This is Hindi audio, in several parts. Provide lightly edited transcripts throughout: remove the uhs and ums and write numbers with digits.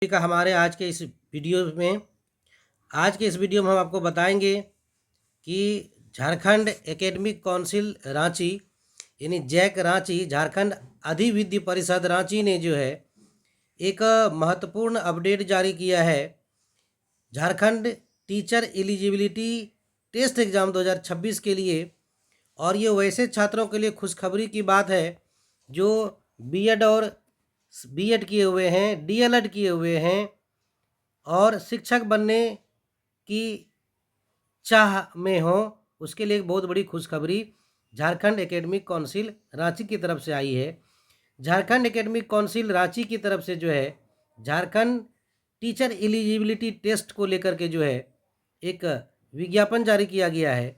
का हमारे आज के इस वीडियो में हम आपको बताएंगे कि झारखंड एकेडमिक काउंसिल रांची यानी जैक रांची, झारखंड अधिविद्य परिषद रांची ने जो है एक महत्वपूर्ण अपडेट जारी किया है। Jharkhand teacher eligibility test exam 2026 के लिए, और ये वैसे छात्रों के लिए खुशखबरी की बात है जो बीएड और बीएड किए हुए हैं, डीएलएड किए हुए हैं और शिक्षक बनने की चाह में हो। उसके लिए एक बहुत बड़ी खुशखबरी झारखंड एकेडमिक काउंसिल रांची की तरफ से आई है। झारखंड एकेडमिक काउंसिल रांची की तरफ से जो है झारखंड टीचर एलिजिबिलिटी टेस्ट को लेकर के जो है एक विज्ञापन जारी किया गया है,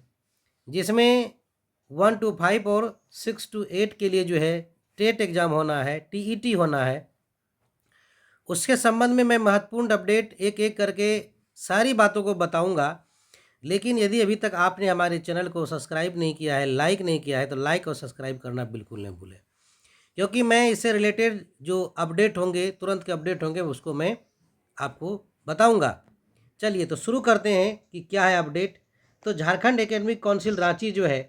जिसमें 1 to 5 और 6 to 8 के लिए जो है टेट एग्ज़ाम होना है, टीईटी होना है। उसके संबंध में मैं महत्वपूर्ण अपडेट एक एक करके सारी बातों को बताऊंगा। लेकिन यदि अभी तक आपने हमारे चैनल को सब्सक्राइब नहीं किया है, लाइक नहीं किया है, तो लाइक और सब्सक्राइब करना बिल्कुल नहीं भूलें, क्योंकि मैं इससे रिलेटेड जो अपडेट होंगे, तुरंत के अपडेट होंगे, उसको मैं आपको बताऊंगा। चलिए तो शुरू करते हैं कि क्या है अपडेट। तो झारखंड एकेडमिक काउंसिल रांची जो है,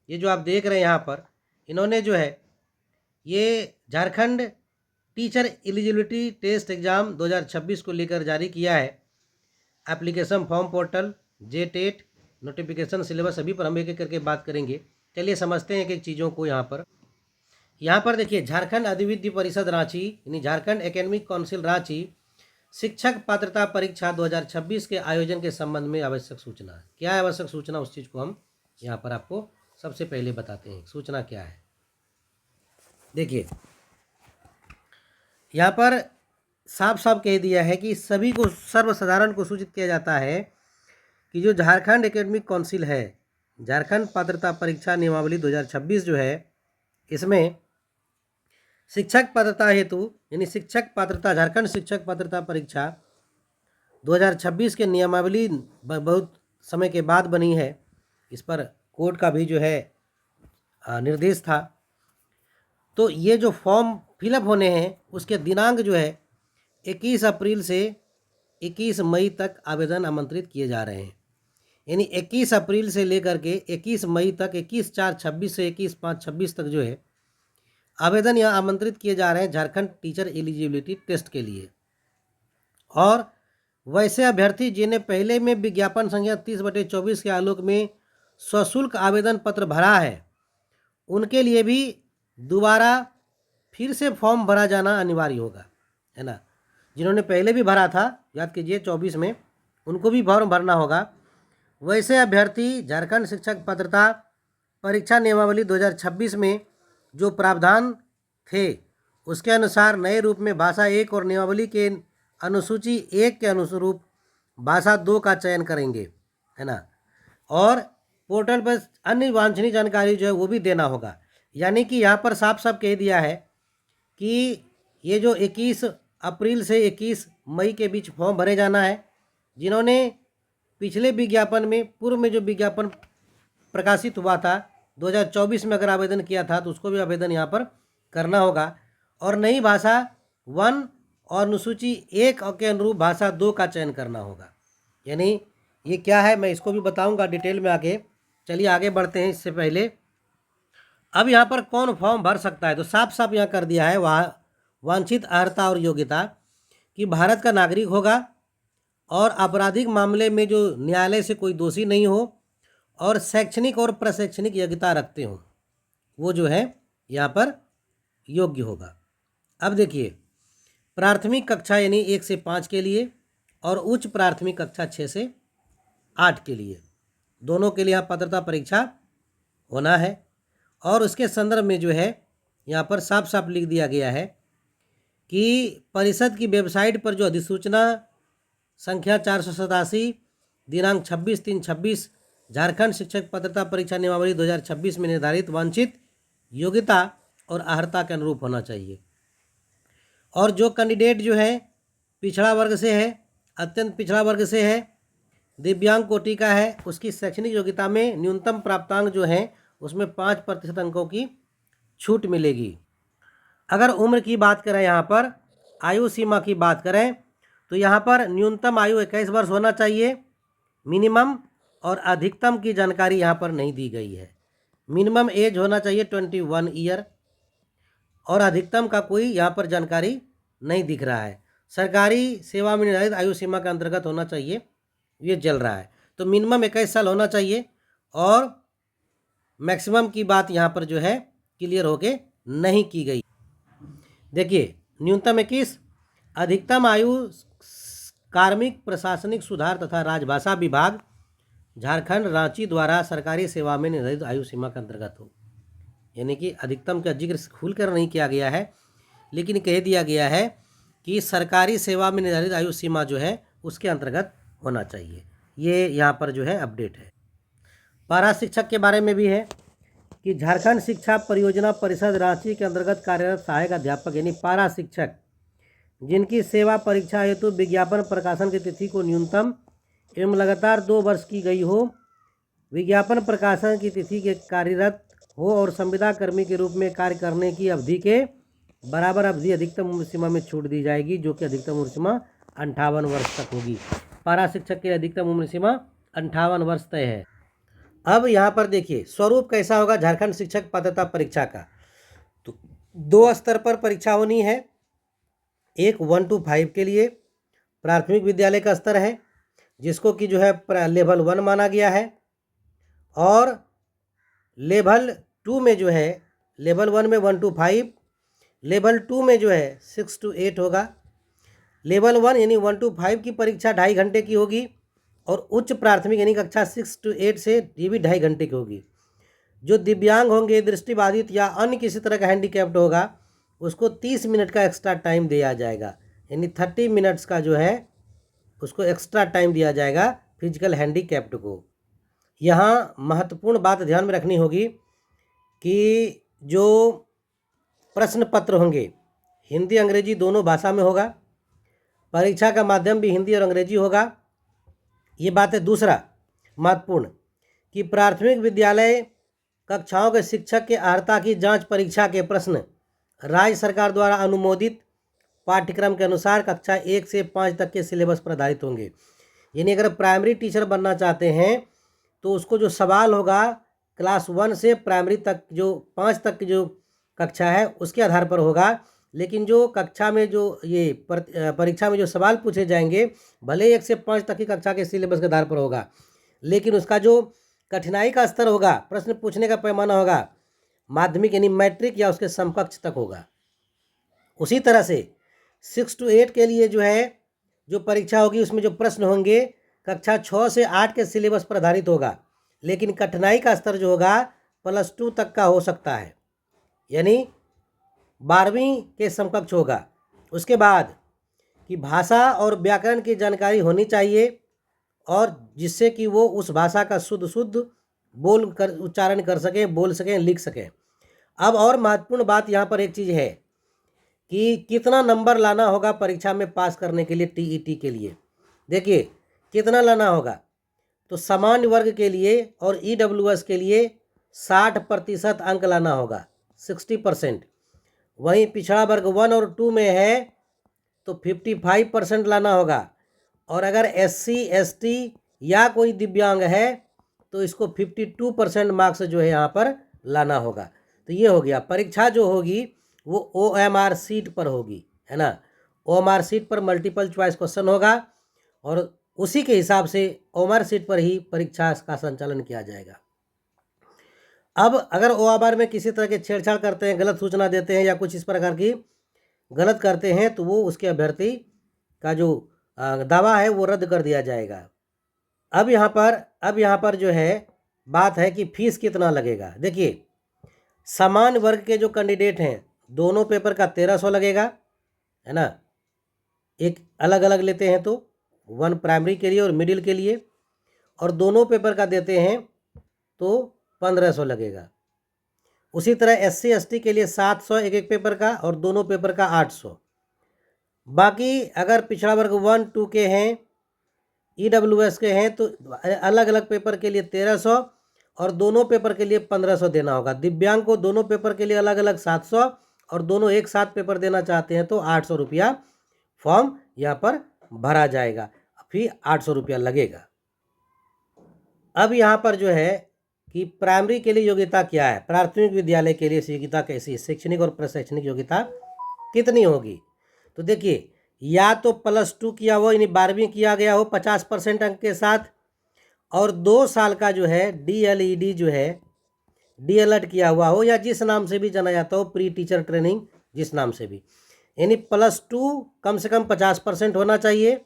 ये जो आप देख रहे हैं यहाँ पर, इन्होंने जो है ये Jharkhand teacher eligibility test exam 2026 को लेकर जारी किया है। Application form portal, JTET, notification, syllabus, सभी पर हम एक एक करके बात करेंगे। चलिए समझते हैं एक एक चीज़ों को। यहाँ पर देखिए, झारखंड अधिविद्य परिषद रांची यानी झारखंड एकेडमिक काउंसिल रांची शिक्षक पात्रता परीक्षा 2026 के आयोजन के संबंध में आवश्यक सूचना। क्या है आवश्यक सूचना, उस चीज़ को हम यहाँ पर आपको सबसे पहले बताते हैं। सूचना क्या है, देखिए यहाँ पर साफ साफ कह दिया है कि सभी को, सर्वसाधारण को सूचित किया जाता है कि जो झारखंड एकेडमिक काउंसिल है, झारखंड पात्रता परीक्षा नियमावली 2026 जो है, इसमें शिक्षक पात्रता हेतु यानी शिक्षक पात्रता, झारखंड शिक्षक पात्रता परीक्षा 2026 के नियमावली बहुत समय के बाद बनी है। इस पर कोर्ट का भी जो है निर्देश था। तो ये जो फॉर्म फिलअप होने हैं, उसके दिनांक जो है 21 अप्रैल से 21 मई तक आवेदन आमंत्रित किए जा रहे हैं। यानी 21 अप्रैल से लेकर के 21 मई तक, 21/4/26 से 21/5/26 तक जो है आवेदन यहाँ आमंत्रित किए जा रहे हैं झारखंड टीचर एलिजिबिलिटी टेस्ट के लिए। और वैसे अभ्यर्थी जिन्हें पहले में विज्ञापन संख्या 30/24 के आलोक में सशुल्क आवेदन पत्र भरा है, उनके लिए भी दोबारा फिर से फॉर्म भरा जाना अनिवार्य होगा, है ना। जिन्होंने पहले भी भरा था, याद कीजिए 24 में, उनको भी फॉर्म भरना होगा। वैसे अभ्यर्थी झारखंड शिक्षक पात्रता परीक्षा नियमावली 2026 में जो प्रावधान थे, उसके अनुसार नए रूप में भाषा 1 और नियमावली के अनुसूची 1 के अनुरूप भाषा 2 का चयन करेंगे, है ना। और पोर्टल पर अन्य वांछनीय जानकारी जो है वो भी देना होगा। यानी कि यहाँ पर साफ साफ कह दिया है कि ये जो 21 अप्रैल से 21 मई के बीच फॉर्म भरे जाना है। जिन्होंने पिछले विज्ञापन में, पूर्व में जो विज्ञापन प्रकाशित हुआ था 2024 में, अगर आवेदन किया था तो उसको भी आवेदन यहाँ पर करना होगा। और नई भाषा 1 और अनुसूची 1 के अनुरूप भाषा 2 का चयन करना होगा। यानी ये क्या है, मैं इसको भी बताऊंगा डिटेल में आगे। चलिए आगे बढ़ते हैं। इससे पहले अब यहाँ पर कौन फॉर्म भर सकता है, तो साफ साफ यहाँ कर दिया है वांछित अर्हता और योग्यता कि भारत का नागरिक होगा और आपराधिक मामले में जो न्यायालय से कोई दोषी नहीं हो और शैक्षणिक और प्रशैक्षणिक योग्यता रखते हों, वो जो है यहाँ पर योग्य होगा। अब देखिए, प्राथमिक कक्षा यानी 1 से 5 के लिए और उच्च प्राथमिक कक्षा 6 से 8 के लिए, दोनों के लिए यहाँ पात्रता परीक्षा होना है। और उसके संदर्भ में जो है यहाँ पर साफ साफ लिख दिया गया है कि परिषद की वेबसाइट पर जो अधिसूचना संख्या 487 दिनांक 26/3/26 झारखंड शिक्षक पात्रता परीक्षा नियमावली 2026 में निर्धारित वांछित योग्यता और अर्हता के अनुरूप होना चाहिए। और जो कैंडिडेट जो है पिछड़ा वर्ग से है, अत्यंत पिछड़ा वर्ग से है, दिव्यांग कोटि का है, उसकी शैक्षणिक योग्यता में न्यूनतम प्राप्तांक जो है उसमें 5% अंकों की छूट मिलेगी। अगर उम्र की बात करें, यहाँ पर आयु सीमा की बात करें, तो यहाँ पर न्यूनतम आयु 21 वर्ष होना चाहिए मिनिमम, और अधिकतम की जानकारी यहाँ पर नहीं दी गई है। मिनिमम एज होना चाहिए 21 ईयर, और अधिकतम का कोई यहाँ पर जानकारी नहीं दिख रहा है। सरकारी सेवा में निर्धारित आयु सीमा के अंतर्गत होना चाहिए, ये चल रहा है। तो मिनिमम 21 साल होना चाहिए, और मैक्सिमम की बात यहाँ पर जो है क्लियर होके नहीं की गई। देखिए न्यूनतम 21, अधिकतम आयु कार्मिक प्रशासनिक सुधार तथा राजभाषा विभाग झारखंड रांची द्वारा सरकारी सेवा में निर्धारित आयु सीमा के अंतर्गत हो। यानी कि अधिकतम का जिक्र खुलकर नहीं किया गया है, लेकिन कह दिया गया है कि सरकारी सेवा में निर्धारित आयु सीमा जो है उसके अंतर्गत होना चाहिए। ये यहाँ पर जो है अपडेट है। पारा शिक्षक के बारे में भी है कि झारखंड शिक्षा परियोजना परिषद रांची के अंतर्गत कार्यरत सहायक अध्यापक यानी पारा शिक्षक जिनकी सेवा परीक्षा हेतु विज्ञापन प्रकाशन की तिथि को न्यूनतम एवं लगातार 2 वर्ष की गई हो, विज्ञापन प्रकाशन की तिथि के कार्यरत हो और संविदा कर्मी के रूप में कार्य करने की अवधि के बराबर अवधि अधिकतम उम्र सीमा में छूट दी जाएगी, जो कि अधिकतम उम्र सीमा 58 वर्ष तक होगी। पारा शिक्षक के अधिकतम उम्र सीमा 58 वर्ष तय है। अब यहाँ पर देखिए स्वरूप कैसा होगा झारखंड शिक्षक पात्रता परीक्षा का। तो 2 स्तर पर परीक्षा होनी है। एक 1 to 5 के लिए प्राथमिक विद्यालय का स्तर है, जिसको कि जो है लेवल 1 माना गया है, और लेवल 2 में जो है लेवल 1 में 1 to 5, लेवल 2 में जो है 6 to 8 होगा। लेवल 1 यानी 1 to 5 की परीक्षा 2.5 घंटे की होगी, और उच्च प्राथमिक यानी कक्षा 6 to 8 से ये भी 2.5 घंटे की होगी। जो दिव्यांग होंगे, दृष्टिबाधित या अन्य किसी तरह का हैंडीकैप्ड होगा, उसको 30 मिनट का एक्स्ट्रा टाइम दिया जाएगा, यानी 30 मिनट्स का जो है उसको एक्स्ट्रा टाइम दिया जाएगा फिजिकल हैंडीकैप्ड को। यहाँ महत्वपूर्ण बात ध्यान में रखनी होगी कि जो प्रश्न पत्र होंगे हिंदी अंग्रेजी दोनों भाषा में होगा, परीक्षा का माध्यम भी हिंदी और अंग्रेजी होगा। ये बात है। दूसरा महत्वपूर्ण कि प्राथमिक विद्यालय कक्षाओं के शिक्षक के अर्हता की जांच परीक्षा के प्रश्न राज्य सरकार द्वारा अनुमोदित पाठ्यक्रम के अनुसार कक्षा 1 से 5 तक के सिलेबस पर आधारित होंगे। यानी अगर प्राइमरी टीचर बनना चाहते हैं तो उसको जो सवाल होगा क्लास 1 से प्राइमरी तक जो 5 तक की जो कक्षा है उसके आधार पर होगा। लेकिन जो कक्षा में जो ये परीक्षा में जो सवाल पूछे जाएंगे भले 1 से 5 तक की कक्षा के सिलेबस के आधार पर होगा, लेकिन उसका जो कठिनाई का स्तर होगा, प्रश्न पूछने का पैमाना होगा, माध्यमिक यानी मैट्रिक या उसके समकक्ष तक होगा। उसी तरह से 6 to 8 के लिए जो है जो परीक्षा होगी उसमें जो प्रश्न होंगे कक्षा 6 से 8 के सिलेबस पर आधारित होगा, लेकिन कठिनाई का स्तर जो होगा +2 तक का हो सकता है, यानी 12वीं के समकक्ष होगा। उसके बाद कि भाषा और व्याकरण की जानकारी होनी चाहिए, और जिससे कि वो उस भाषा का शुद्ध बोल कर उच्चारण कर सकें, बोल सकें, लिख सकें। अब और महत्वपूर्ण बात यहाँ पर एक चीज़ है कि कितना नंबर लाना होगा परीक्षा में पास करने के लिए TET के लिए। देखिए कितना लाना होगा, तो सामान्य वर्ग के लिए और EWS के लिए 60% अंक लाना होगा, 60%। वहीं पिछड़ा वर्ग 1 और 2 में है तो 55% लाना होगा, और अगर SC ST या कोई दिव्यांग है तो इसको 52% मार्क्स जो है यहाँ पर लाना होगा। तो ये हो गया। परीक्षा जो होगी वो OMR सीट पर होगी, है ना। OMR सीट पर मल्टीपल चॉइस क्वेश्चन होगा, और उसी के हिसाब से OMR सीट पर ही परीक्षा का संचालन किया जाएगा। अब अगर OMR में किसी तरह के छेड़छाड़ करते हैं, गलत सूचना देते हैं या कुछ इस प्रकार की गलत करते हैं तो वो उसके अभ्यर्थी का जो दावा है वो रद्द कर दिया जाएगा। अब यहाँ पर जो है बात है कि फीस कितना लगेगा। देखिए समान वर्ग के जो कैंडिडेट हैं दोनों पेपर का 1300 लगेगा, है ना। एक अलग अलग लेते हैं तो 1 प्राइमरी के लिए और मिडिल के लिए, और दोनों पेपर का देते हैं तो 1500 लगेगा। उसी तरह SC ST के लिए 700 एक पेपर का और दोनों पेपर का 800। बाकी अगर पिछड़ा वर्ग 1 2 के हैं, EWS के हैं तो अलग अलग पेपर के लिए 1300 और दोनों पेपर के लिए 1500 देना होगा। दिव्यांग को दोनों पेपर के लिए अलग अलग 700 और दोनों एक साथ पेपर देना चाहते हैं तो 800 रुपया फॉर्म यहाँ पर भरा जाएगा, फिर 800 रुपया लगेगा। अब यहाँ पर जो है कि प्राइमरी के लिए योग्यता क्या है, प्राथमिक विद्यालय के लिए योग्यता कैसी है, शैक्षणिक और प्रशैक्षणिक योग्यता कितनी होगी। तो देखिए, या तो +2 किया हो यानी 12वीं किया गया हो 50% अंक के साथ, और 2 साल का जो है DLED जो है DLED किया हुआ हो, या जिस नाम से भी जाना जाता हो प्री टीचर ट्रेनिंग जिस नाम से भी, यानी +2 कम से कम 50% होना चाहिए,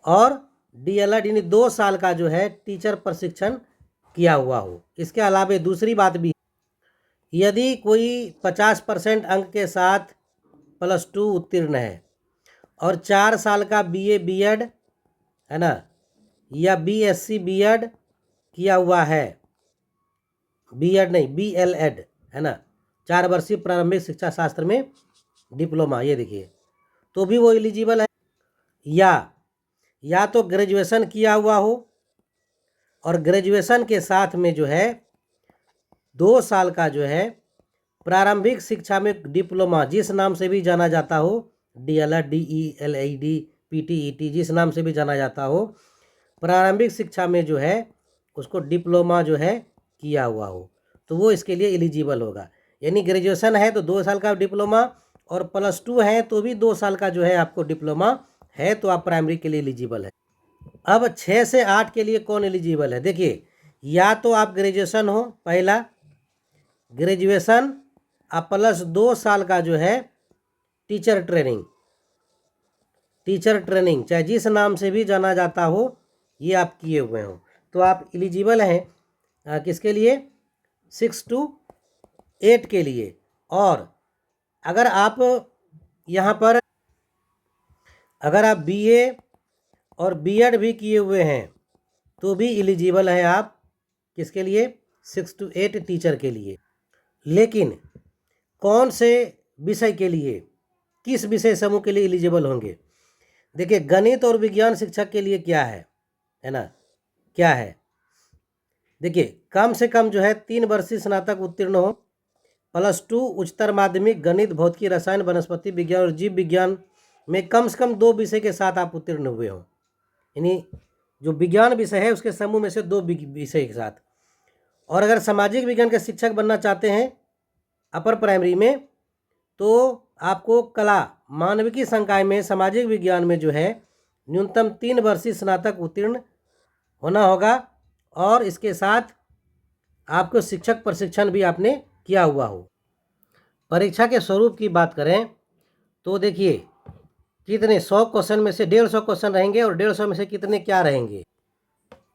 और DLED यानी 2 साल का जो है टीचर प्रशिक्षण किया हुआ हो। इसके अलावा दूसरी बात भी, यदि कोई 50% अंक के साथ +2 उत्तीर्ण है और 4 साल का BA BEd है ना, या BSc BEd किया हुआ है, BEd नहीं BLEd है ना, 4 वर्षीय प्रारंभिक शिक्षा शास्त्र में डिप्लोमा, ये देखिए, तो भी वो एलिजिबल है। या तो ग्रेजुएशन किया हुआ हो और ग्रेजुएशन के साथ में जो है 2 साल का जो है प्रारंभिक शिक्षा में डिप्लोमा जिस नाम से भी जाना जाता हो, DLED DELED PTET जिस नाम से भी जाना जाता हो, प्रारंभिक शिक्षा में जो है उसको डिप्लोमा जो है किया हुआ हो, तो वो इसके लिए एलिजिबल होगा। यानी ग्रेजुएशन है तो 2 साल का डिप्लोमा, और +2 है तो भी 2 साल का जो है आपको डिप्लोमा है, तो आप प्राइमरी के लिए एलिजिबल है। अब 6 से 8 के लिए कौन एलिजिबल है, देखिए, या तो आप ग्रेजुएशन हो, पहला ग्रेजुएशन आप +2 साल का जो है टीचर ट्रेनिंग चाहे जिस नाम से भी जाना जाता हो, ये आप किए हुए हो, तो आप एलिजिबल हैं किसके लिए, 6 to 8 के लिए। और अगर आप यहाँ पर BA और BEd भी किए हुए हैं तो भी एलिजिबल हैं आप किसके लिए, 6 to 8 टीचर के लिए। लेकिन कौन से विषय के लिए, किस विषय समूह के लिए एलिजिबल होंगे, देखिए, गणित और विज्ञान शिक्षक के लिए क्या है ना, क्या है, देखिए, कम से कम जो है 3 वर्षीय स्नातक उत्तीर्ण हो, +2 उच्चतर माध्यमिक गणित भौतिकी रसायन वनस्पति विज्ञान और जीव विज्ञान में कम से कम 2 विषय के साथ आप उत्तीर्ण हुए हो, यानी जो विज्ञान विषय है उसके समूह में से 2 विषय के साथ। और अगर सामाजिक विज्ञान के शिक्षक बनना चाहते हैं अपर प्राइमरी में, तो आपको कला मानविकी संकाय में सामाजिक विज्ञान में जो है न्यूनतम 3 वर्षीय स्नातक उत्तीर्ण होना होगा, और इसके साथ आपको शिक्षक प्रशिक्षण भी आपने किया हुआ हो। परीक्षा के स्वरूप की बात करें तो देखिए, कितने 100 क्वेश्चन में से 150 क्वेश्चन रहेंगे, और 150 में से कितने क्या रहेंगे,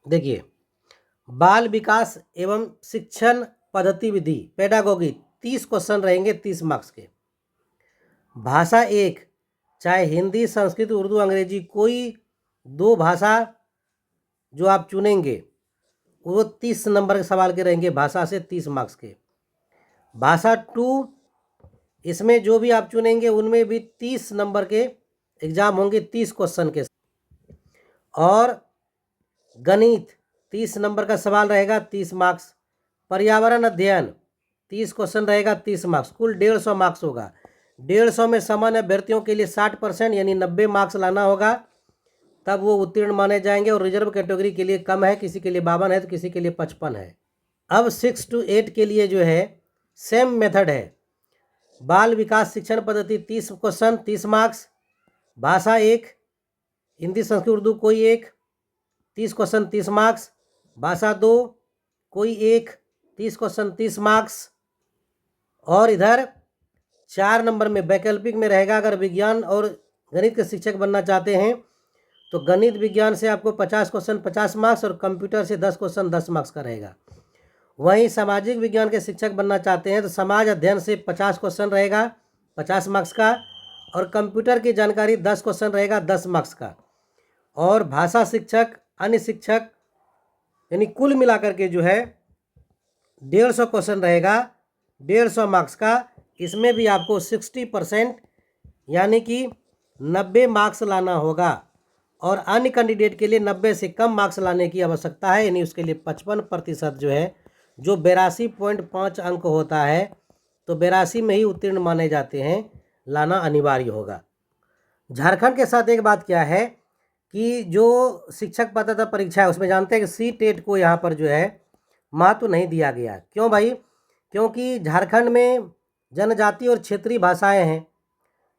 देखिए, बाल विकास एवं शिक्षण पद्धति विधि पेडागोगी 30 क्वेश्चन रहेंगे 30 मार्क्स के। भाषा 1 चाहे हिंदी संस्कृत उर्दू अंग्रेजी, कोई 2 भाषा जो आप चुनेंगे वो 30 नंबर के सवाल के रहेंगे, भाषा से 30 मार्क्स के। भाषा 2 इसमें जो भी आप चुनेंगे उनमें भी 30 नंबर के एग्जाम होंगे 30 क्वेश्चन के। और गणित 30 नंबर का सवाल रहेगा 30 मार्क्स। पर्यावरण अध्ययन 30 क्वेश्चन रहेगा 30 मार्क्स, कुल 150 मार्क्स होगा। 150 में सामान्य अभ्यर्थियों के लिए 60% यानी 90 मार्क्स लाना होगा, तब वो उत्तीर्ण माने जाएंगे। और रिजर्व कैटेगरी के लिए कम है, किसी के लिए 52 है तो किसी के लिए 55 है। अब 6 to 8 के लिए जो है सेम मेथड है, बाल विकास शिक्षण पद्धति 30 क्वेश्चन 30 मार्क्स, भाषा 1 हिंदी संस्कृत उर्दू कोई एक 30 क्वेश्चन 30 मार्क्स, भाषा 2 कोई एक 30 क्वेश्चन 30 मार्क्स। और इधर 4 नंबर में वैकल्पिक में रहेगा, अगर विज्ञान और गणित के शिक्षक बनना चाहते हैं तो गणित विज्ञान से आपको 50 क्वेश्चन 50 मार्क्स, और कंप्यूटर से 10 क्वेश्चन 10 मार्क्स का रहेगा। वहीं सामाजिक विज्ञान के शिक्षक बनना चाहते हैं तो समाज अध्ययन से 50 क्वेश्चन रहेगा 50 मार्क्स का, और कंप्यूटर की जानकारी 10 क्वेश्चन रहेगा 10 मार्क्स का। और भाषा शिक्षक अन्य शिक्षक यानी कुल मिलाकर के जो है 150 क्वेश्चन रहेगा 150 मार्क्स का। इसमें भी आपको 60% यानी कि 90 मार्क्स लाना होगा, और अन्य कैंडिडेट के लिए 90 से कम मार्क्स लाने की आवश्यकता है, यानी उसके लिए 55% जो है, जो 82.5 अंक होता है, तो 82 में ही उत्तीर्ण माने जाते हैं, लाना अनिवार्य होगा। झारखंड के साथ एक बात क्या है कि जो शिक्षक पात्रता परीक्षा है उसमें जानते हैं कि सी टेट को यहाँ पर जो है महत्व नहीं दिया गया। क्यों भाई? क्योंकि झारखंड में जनजाति और क्षेत्रीय भाषाएं हैं।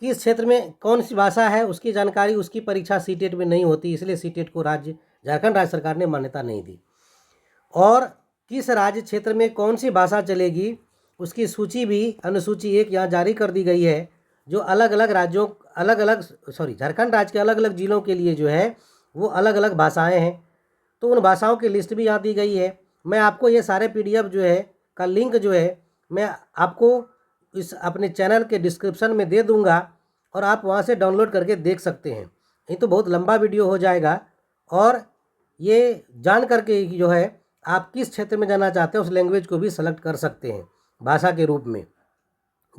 किस क्षेत्र में कौन सी भाषा है उसकी जानकारी, उसकी परीक्षा सी टेट में नहीं होती, इसलिए सी टेट को झारखंड राज्य सरकार ने मान्यता नहीं दी। और किस राज्य क्षेत्र में कौन सी भाषा चलेगी उसकी सूची भी अनुसूची 1 यहाँ जारी कर दी गई है, जो अलग अलग राज्यों झारखंड राज्य के अलग अलग जिलों के लिए जो है वो अलग अलग भाषाएं हैं। तो उन भाषाओं की लिस्ट भी यहाँ दी गई है। मैं आपको ये सारे PDF जो है का लिंक जो है मैं आपको इस अपने चैनल के डिस्क्रिप्शन में दे दूँगा और आप वहाँ से डाउनलोड करके देख सकते हैं। नहीं तो बहुत लंबा वीडियो हो जाएगा। और ये जान करके जो है आप किस क्षेत्र में जाना चाहते हैं उस लैंग्वेज को भी सेलेक्ट कर सकते हैं भाषा के रूप में,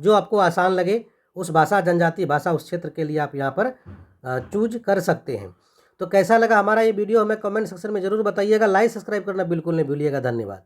जो आपको आसान लगे उस भाषा, जनजातीय भाषा उस क्षेत्र के लिए आप यहाँ पर चूज कर सकते हैं। तो कैसा लगा हमारा ये वीडियो हमें कमेंट सेक्शन में ज़रूर बताइएगा। लाइक सब्सक्राइब करना बिल्कुल नहीं भूलिएगा। धन्यवाद।